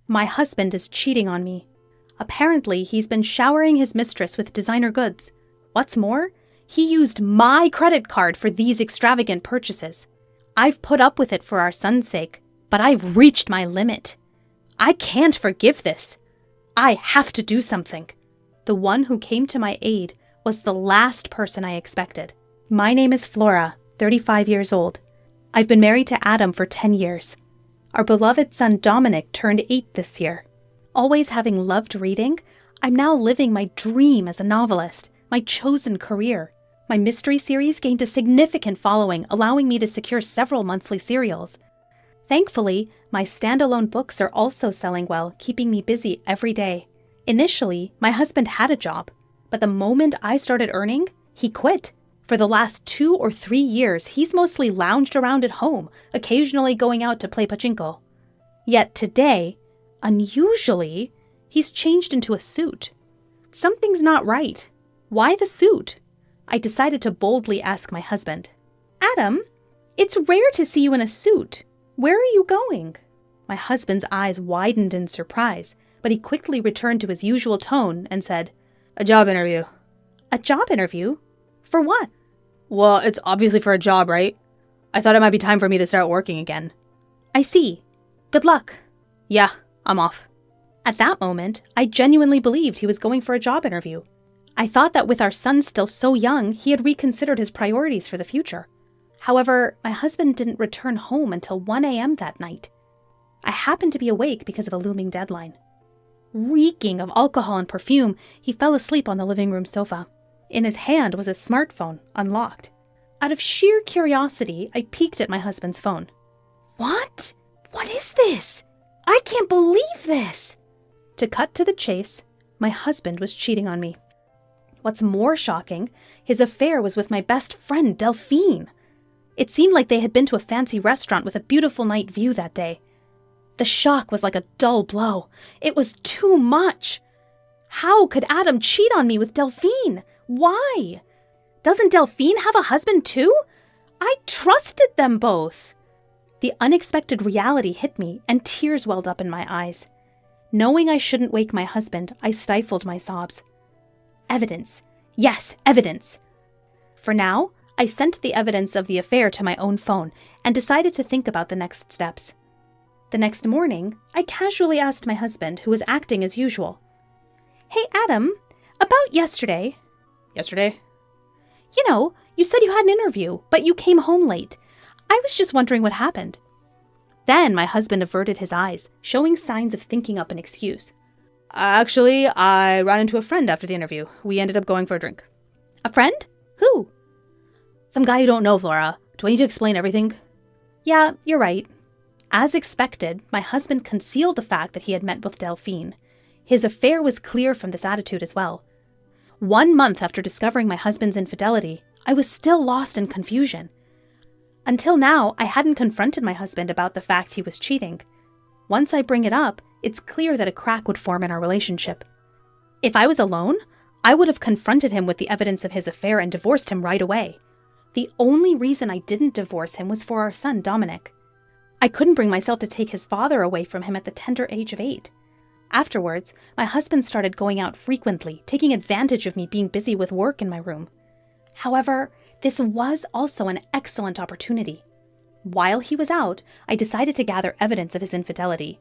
My husband is cheating on me. Apparently, he's been showering his mistress with designer goods. What's more, he used my credit card for these extravagant purchases. I've put up with it for our son's sake, but I've reached my limit. I can't forgive this. I have to do something. The one who came to my aid was the last person I expected. My name is Flora, 35 years old. I've been married to Adam for 10 years. Our beloved son Dominic turned 8 this year. Always having loved reading, I'm now living my dream as a novelist, my chosen career. My mystery series gained a significant following, allowing me to secure several monthly serials. Thankfully, my standalone books are also selling well, keeping me busy every day. Initially, my husband had a job, but the moment I started earning, he quit. For the last 2 or 3 years, he's mostly lounged around at home, occasionally going out to play pachinko. Yet today, unusually, he's changed into a suit. Something's not right. Why the suit? I decided to boldly ask my husband. Adam, it's rare to see you in a suit. Where are you going? My husband's eyes widened in surprise, but he quickly returned to his usual tone and said, A job interview. A job interview? For what? Well, it's obviously for a job, right? I thought it might be time for me to start working again. I see. Good luck. Yeah, I'm off. At that moment, I genuinely believed he was going for a job interview. I thought that with our son still so young, he had reconsidered his priorities for the future. However, my husband didn't return home until 1 a.m. that night. I happened to be awake because of a looming deadline. Reeking of alcohol and perfume, he fell asleep on the living room sofa. In his hand was a smartphone, unlocked. Out of sheer curiosity, I peeked at my husband's phone. What? What is this? I can't believe this! To cut to the chase, my husband was cheating on me. What's more shocking, his affair was with my best friend, Delphine. It seemed like they had been to a fancy restaurant with a beautiful night view that day. The shock was like a dull blow. It was too much. How could Adam cheat on me with Delphine? Why? Doesn't Delphine have a husband too? I trusted them both. The unexpected reality hit me, and tears welled up in my eyes. Knowing I shouldn't wake my husband, I stifled my sobs. Evidence. Yes, evidence. For now, I sent the evidence of the affair to my own phone and decided to think about the next steps. The next morning, I casually asked my husband, who was acting as usual. Hey, Adam, about yesterday. Yesterday? You know, you said you had an interview, but you came home late. I was just wondering what happened. Then my husband averted his eyes, showing signs of thinking up an excuse. Actually, I ran into a friend after the interview. We ended up going for a drink. A friend? Who? Some guy you don't know, Flora. Do I need to explain everything? Yeah, you're right. As expected, my husband concealed the fact that he had met with Delphine. His affair was clear from this attitude as well. 1 month after discovering my husband's infidelity, I was still lost in confusion. Until now, I hadn't confronted my husband about the fact he was cheating. Once I bring it up, it's clear that a crack would form in our relationship. If I was alone, I would have confronted him with the evidence of his affair and divorced him right away. The only reason I didn't divorce him was for our son, Dominic. I couldn't bring myself to take his father away from him at the tender age of 8. Afterwards, my husband started going out frequently, taking advantage of me being busy with work in my room. However, this was also an excellent opportunity. While he was out, I decided to gather evidence of his infidelity.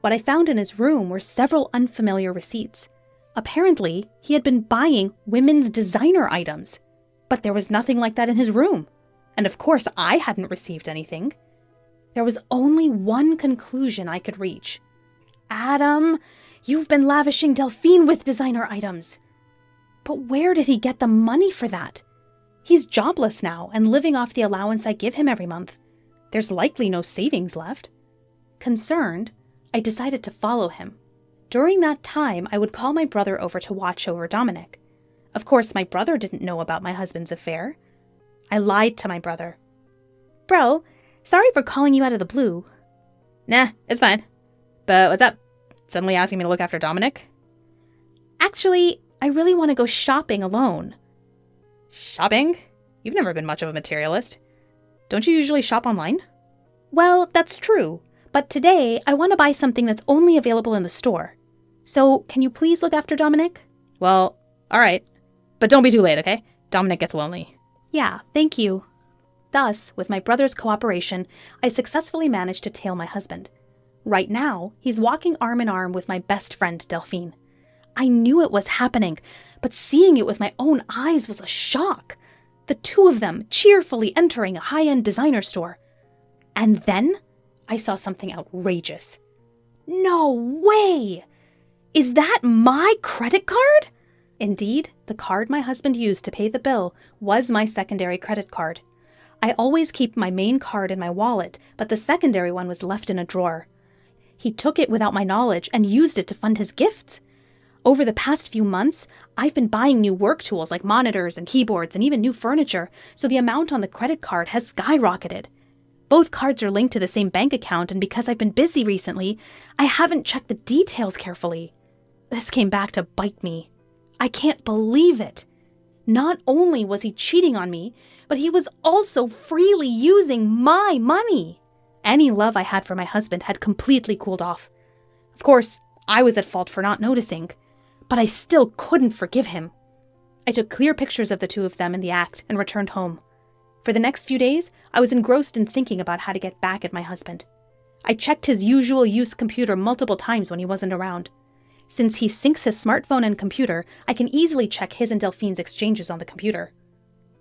What I found in his room were several unfamiliar receipts. Apparently, he had been buying women's designer items. But there was nothing like that in his room. And of course, I hadn't received anything. There was only one conclusion I could reach. Adam, you've been lavishing Delphine with designer items. But where did he get the money for that? He's jobless now and living off the allowance I give him every month. There's likely no savings left. Concerned, I decided to follow him. During that time, I would call my brother over to watch over Dominic. Of course, my brother didn't know about my husband's affair. I lied to my brother. Bro, sorry for calling you out of the blue. Nah, it's fine. But what's up? Suddenly asking me to look after Dominic? Actually, I really want to go shopping alone. Shopping? You've never been much of a materialist. Don't you usually shop online? Well, that's true. But today, I want to buy something that's only available in the store. So, can you please look after Dominic? Well, all right. But don't be too late, okay? Dominic gets lonely. Yeah, thank you. Thus, with my brother's cooperation, I successfully managed to tail my husband. Right now, he's walking arm in arm with my best friend, Delphine. I knew it was happening, but seeing it with my own eyes was a shock. The two of them cheerfully entering a high-end designer store. And then, I saw something outrageous. No way! Is that my credit card? Indeed, the card my husband used to pay the bill was my secondary credit card. I always keep my main card in my wallet, but the secondary one was left in a drawer. He took it without my knowledge and used it to fund his gifts. Over the past few months, I've been buying new work tools like monitors and keyboards and even new furniture, so the amount on the credit card has skyrocketed. Both cards are linked to the same bank account, and because I've been busy recently, I haven't checked the details carefully. This came back to bite me. I can't believe it. Not only was he cheating on me, but he was also freely using my money. Any love I had for my husband had completely cooled off. Of course, I was at fault for not noticing, but I still couldn't forgive him. I took clear pictures of the two of them in the act and returned home. For the next few days, I was engrossed in thinking about how to get back at my husband. I checked his usual use computer multiple times when he wasn't around. Since he syncs his smartphone and computer, I can easily check his and Delphine's exchanges on the computer.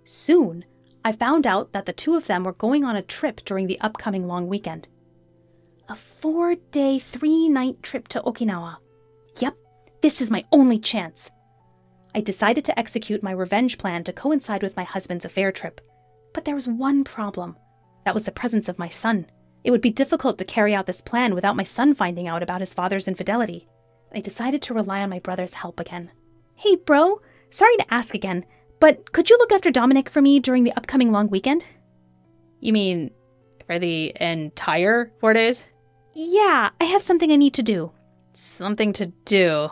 Soon, I found out that the two of them were going on a trip during the upcoming long weekend. A 4-day, 3-night trip to Okinawa. Yep, this is my only chance. I decided to execute my revenge plan to coincide with my husband's affair trip. But there was one problem. That was the presence of my son. It would be difficult to carry out this plan without my son finding out about his father's infidelity. I decided to rely on my brother's help again. Hey, bro, sorry to ask again, but could you look after Dominic for me during the upcoming long weekend? You mean for the entire 4 days? Yeah, I have something I need to do. Something to do.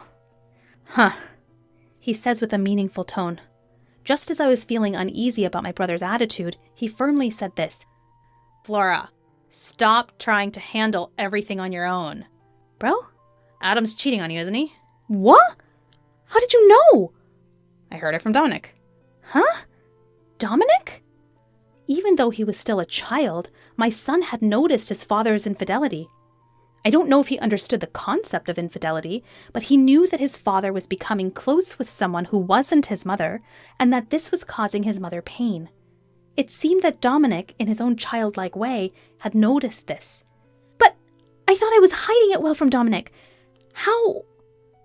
Huh. He says with a meaningful tone. Just as I was feeling uneasy about my brother's attitude, he firmly said this. Flora, stop trying to handle everything on your own. Bro? Adam's cheating on you, isn't he? What? How did you know? I heard it from Dominic. Huh? Dominic? Even though he was still a child, my son had noticed his father's infidelity. I don't know if he understood the concept of infidelity, but he knew that his father was becoming close with someone who wasn't his mother, and that this was causing his mother pain. It seemed that Dominic, in his own childlike way, had noticed this. But I thought I was hiding it well from Dominic. How?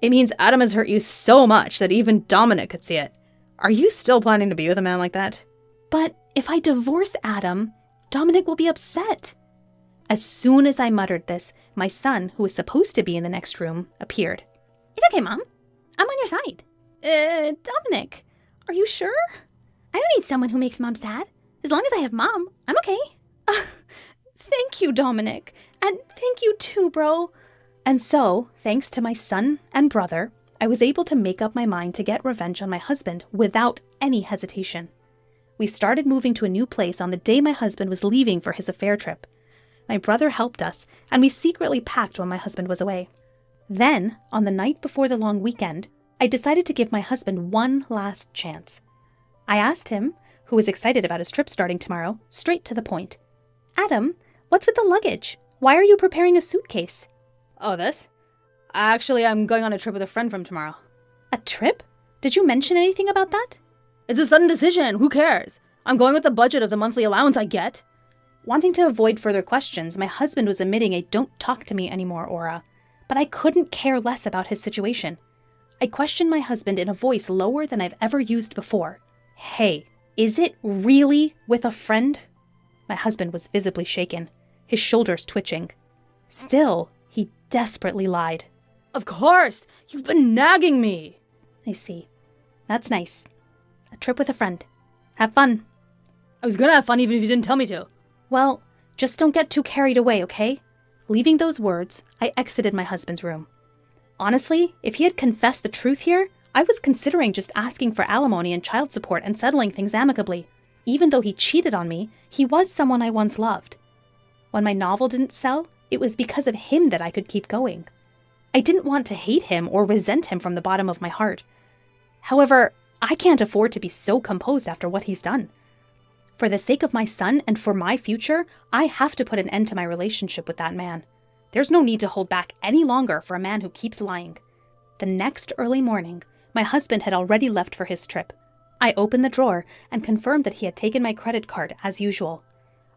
It means Adam has hurt you so much that even Dominic could see it. Are you still planning to be with a man like that? But if I divorce Adam, Dominic will be upset. As soon as I muttered this, my son, who was supposed to be in the next room, appeared. It's okay, Mom. I'm on your side. Dominic, are you sure? I don't need someone who makes Mom sad. As long as I have Mom, I'm okay. Thank you, Dominic. And thank you too, bro. And so, thanks to my son and brother, I was able to make up my mind to get revenge on my husband without any hesitation. We started moving to a new place on the day my husband was leaving for his affair trip. My brother helped us, and we secretly packed when my husband was away. Then, on the night before the long weekend, I decided to give my husband one last chance. I asked him, who was excited about his trip starting tomorrow, straight to the point. Adam, what's with the luggage? Why are you preparing a suitcase? Oh, this? Actually, I'm going on a trip with a friend from tomorrow. A trip? Did you mention anything about that? It's a sudden decision. Who cares? I'm going with the budget of the monthly allowance I get. Wanting to avoid further questions, my husband was emitting a don't talk to me anymore aura. But I couldn't care less about his situation. I questioned my husband in a voice lower than I've ever used before. Hey, is it really with a friend? My husband was visibly shaken, his shoulders twitching. Still, he desperately lied. Of course! You've been nagging me! I see. That's nice. A trip with a friend. Have fun. I was gonna have fun even if you didn't tell me to. Well, just don't get too carried away, okay? Leaving those words, I exited my husband's room. Honestly, if he had confessed the truth here, I was considering just asking for alimony and child support and settling things amicably. Even though he cheated on me, he was someone I once loved. When my novel didn't sell, It was because of him that I could keep going. I didn't want to hate him or resent him from the bottom of my heart. However, I can't afford to be so composed after what he's done. For the sake of my son and for my future, I have to put an end to my relationship with that man. There's no need to hold back any longer for a man who keeps lying. The next early morning, my husband had already left for his trip. I opened the drawer and confirmed that he had taken my credit card as usual.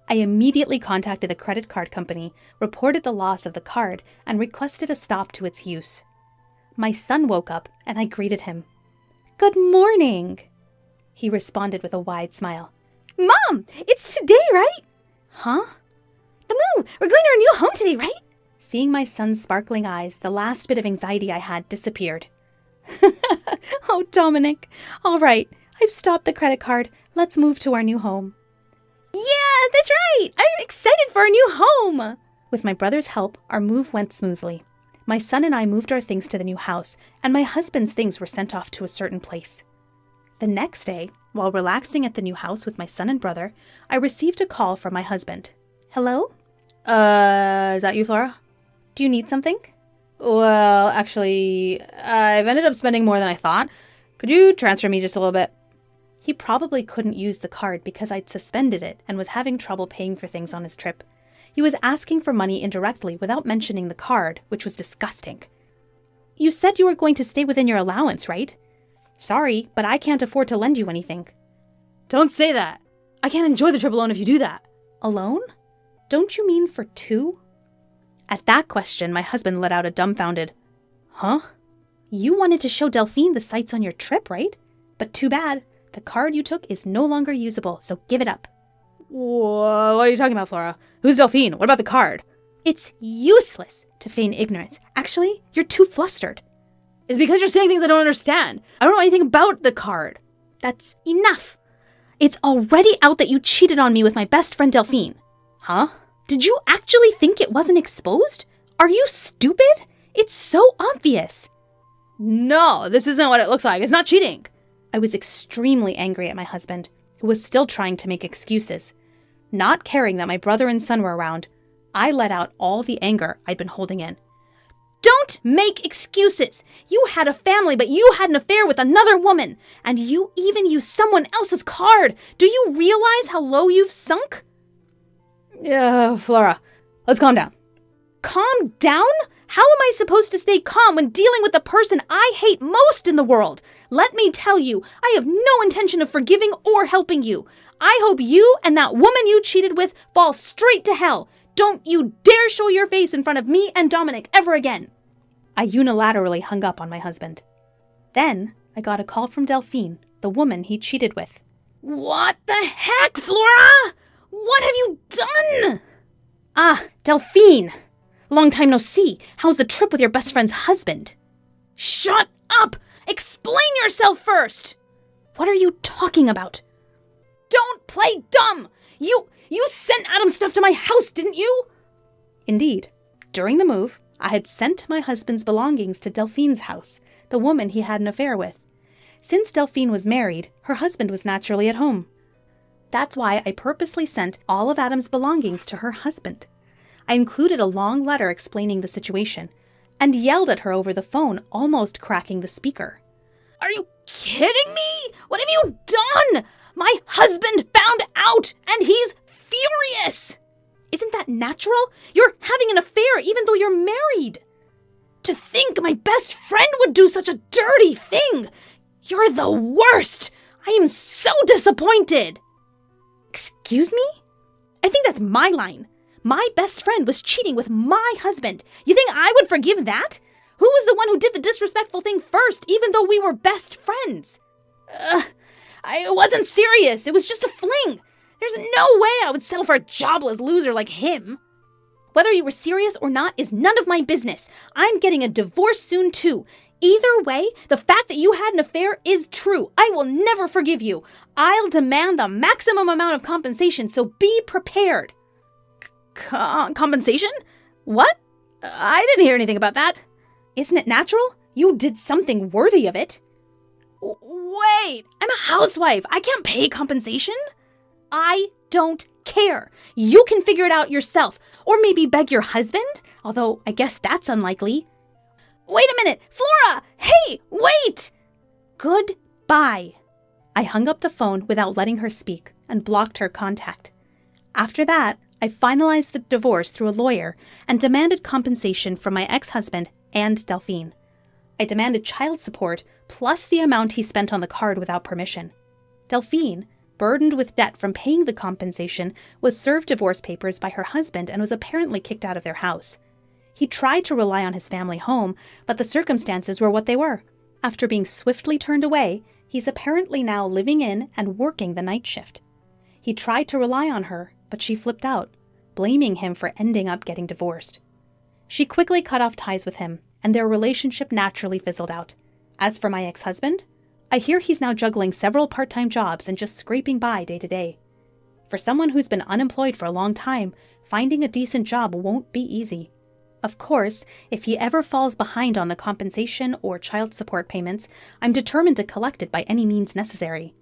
I immediately contacted the credit card company, reported the loss of the card, and requested a stop to its use. My son woke up and I greeted him. "Good morning," he responded with a wide smile. "Mom, it's today, right?" "Huh?" "The move! We're going to our new home today, right?" Seeing my son's sparkling eyes, the last bit of anxiety I had disappeared. "Oh, Dominic. All right, I've stopped the credit card. Let's move to our new home." "Yeah, that's right! I'm excited for our new home!" With my brother's help, our move went smoothly. My son and I moved our things to the new house, and my husband's things were sent off to a certain place. The next day, while relaxing at the new house with my son and brother, I received a call from my husband. "Hello?" Is that you, Flora? "Do you need something?" Well, actually, I've ended up spending more than I thought. Could you transfer me just a little bit? He probably couldn't use the card because I'd suspended it and was having trouble paying for things on his trip. He was asking for money indirectly without mentioning the card, which was disgusting. "You said you were going to stay within your allowance, right?" "Sorry, but I can't afford to lend you anything." Don't say that. I can't enjoy the trip alone if you do that. "Alone? Don't you mean for two?" At that question, my husband let out a dumbfounded, "Huh?" "You wanted to show Delphine the sights on your trip, right? But too bad. The card you took is no longer usable, so give it up." Whoa, what are you talking about, Flora? Who's Delphine? What about the card? "It's useless to feign ignorance. Actually, you're too flustered." It's because you're saying things I don't understand. I don't know anything about the card. "That's enough. It's already out that you cheated on me with my best friend Delphine." Huh? "Did you actually think it wasn't exposed? Are you stupid? It's so obvious." No, this isn't what it looks like. It's not cheating. I was extremely angry at my husband, who was still trying to make excuses. Not caring that my brother and son were around, I let out all the anger I'd been holding in. "Don't make excuses! You had a family, but you had an affair with another woman, and you even used someone else's card. Do you realize how low you've sunk?" Yeah, Flora, let's calm down. Calm down? How am I supposed to stay calm when dealing with the person I hate most in the world? Let me tell you, I have no intention of forgiving or helping you. I hope you and that woman you cheated with fall straight to hell. Don't you dare show your face in front of me and Dominic ever again." I unilaterally hung up on my husband. Then I got a call from Delphine, the woman he cheated with. "What the heck, Flora? What have you done?" "Ah, Delphine. Long time no see. How's the trip with your best friend's husband?" "Shut up! Explain yourself first!" "What are you talking about?" "Don't play dumb! You sent Adam stuff to my house, didn't you?" Indeed. During the move, I had sent my husband's belongings to Delphine's house, the woman he had an affair with. Since Delphine was married, her husband was naturally at home. That's why I purposely sent all of Adam's belongings to her husband. I included a long letter explaining the situation, and yelled at her over the phone, almost cracking the speaker. "Are you kidding me? What have you done? My husband found out, and he's furious. Isn't that natural? You're having an affair even though you're married. To think my best friend would do such a dirty thing. You're the worst. I am so disappointed." "Excuse me? I think that's my line. My best friend was cheating with my husband. You think I would forgive that? Who was the one who did the disrespectful thing first, even though we were best friends?" I wasn't serious. It was just a fling. There's no way I would settle for a jobless loser like him. Whether you were serious or not is none of my business. I'm getting a divorce soon, too. Either way, the fact that you had an affair is true. I will never forgive you. I'll demand the maximum amount of compensation, so be prepared." Compensation? What? I didn't hear anything about that. Isn't it natural? You did something worthy of it. Wait, I'm a housewife. I can't pay compensation. I don't care. You can figure it out yourself. Or maybe beg your husband, although I guess that's unlikely. Wait a minute, Flora! Hey, wait! Goodbye. I hung up the phone without letting her speak and blocked her contact. After that, I finalized the divorce through a lawyer and demanded compensation from my ex-husband and Delphine. I demanded child support plus the amount he spent on the card without permission. Delphine, burdened with debt from paying the compensation, was served divorce papers by her husband and was apparently kicked out of their house. He tried to rely on his family home, but the circumstances were what they were. After being swiftly turned away, he's apparently now living in and working the night shift. He tried to rely on her, but she flipped out, blaming him for ending up getting divorced. She quickly cut off ties with him, and their relationship naturally fizzled out. As for my ex-husband, I hear he's now juggling several part-time jobs and just scraping by day to day. For someone who's been unemployed for a long time, finding a decent job won't be easy. Of course, if he ever falls behind on the compensation or child support payments, I'm determined to collect it by any means necessary.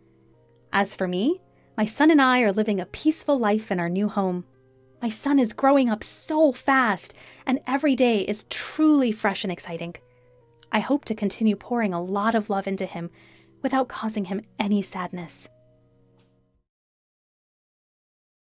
As for me, my son and I are living a peaceful life in our new home. My son is growing up so fast, and every day is truly fresh and exciting. I hope to continue pouring a lot of love into him without causing him any sadness.